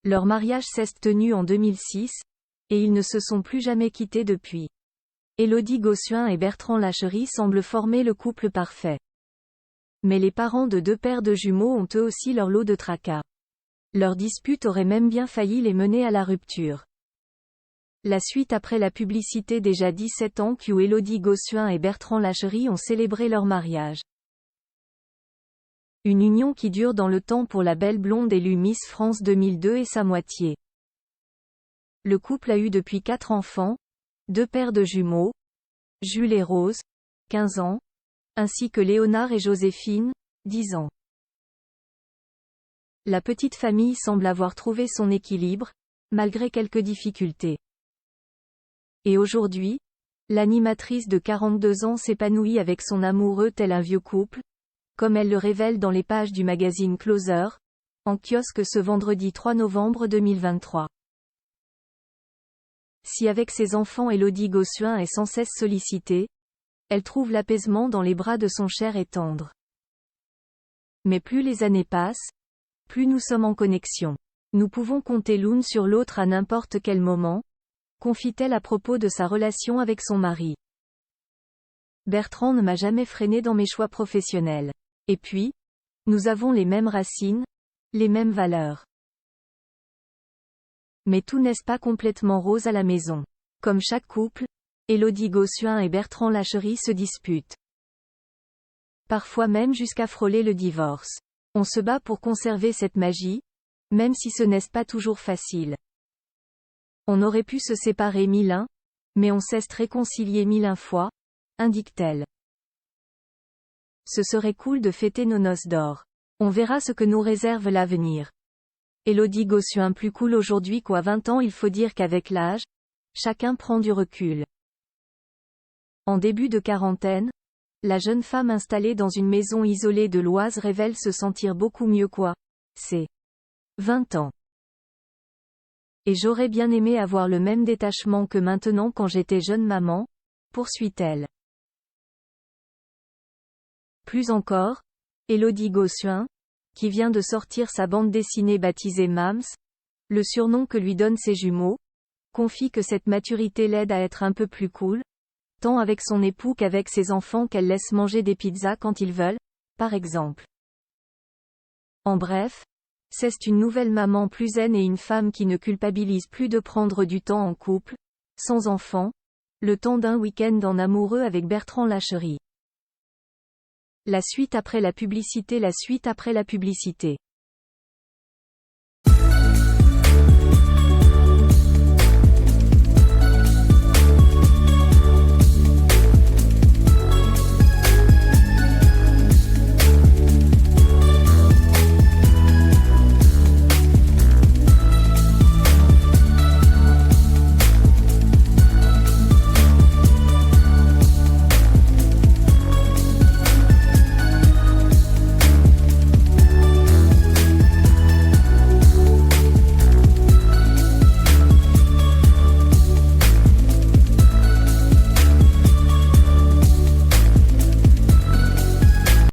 Leur mariage s'est tenu en 2006, et ils ne se sont plus jamais quittés depuis. Élodie Gossuin et Bertrand Lacherie semblent former le couple parfait. Mais les parents de deux paires de jumeaux ont eux aussi leur lot de tracas. Leur dispute aurait même bien failli les mener à la rupture. La suite après la publicité déjà 17 ans qu'où Élodie Gossuin et Bertrand Lacherie ont célébré leur mariage. Une union qui dure dans le temps pour la belle blonde élue Miss France 2002 et sa moitié. Le couple a eu depuis 4 enfants, 2 paires de jumeaux, Jules et Rose, 15 ans, ainsi que Léonard et Joséphine, 10 ans. La petite famille semble avoir trouvé son équilibre, malgré quelques difficultés. Et aujourd'hui, l'animatrice de 42 ans s'épanouit avec son amoureux tel un vieux couple, comme elle le révèle dans les pages du magazine Closer, en kiosque ce vendredi 3 novembre 2023. Si avec ses enfants Élodie Gossuin est sans cesse sollicitée, elle trouve l'apaisement dans les bras de son cher et tendre. Mais plus les années passent, plus nous sommes en connexion. Nous pouvons compter l'une sur l'autre à n'importe quel moment, confie-t-elle à propos de sa relation avec son mari. Bertrand ne m'a jamais freiné dans mes choix professionnels. Et puis, nous avons les mêmes racines, les mêmes valeurs. Mais tout n'est pas complètement rose à la maison. Comme chaque couple, Élodie Gossuin et Bertrand Lacherie se disputent. Parfois même jusqu'à frôler le divorce. On se bat pour conserver cette magie, même si ce n'est pas toujours facile. On aurait pu se séparer 1001, mais on s'est réconcilié 1001 fois, indique-t-elle. Ce serait cool de fêter nos noces d'or. On verra ce que nous réserve l'avenir. Élodie Gossuin plus cool aujourd'hui qu'à 20 ans. Il faut dire qu'avec l'âge, chacun prend du recul. En début de quarantaine, la jeune femme installée dans une maison isolée de l'Oise révèle se sentir beaucoup mieux qu'à ses 20 ans. Et j'aurais bien aimé avoir le même détachement que maintenant quand j'étais jeune maman, poursuit-elle. Plus encore, Élodie Gossuin, qui vient de sortir sa bande dessinée baptisée Mams, le surnom que lui donnent ses jumeaux, confie que cette maturité l'aide à être un peu plus cool, tant avec son époux qu'avec ses enfants qu'elle laisse manger des pizzas quand ils veulent, par exemple. En bref, c'est une nouvelle maman plus zen et une femme qui ne culpabilise plus de prendre du temps en couple, sans enfants, le temps d'un week-end en amoureux avec Bertrand Lacherie. La suite après la publicité.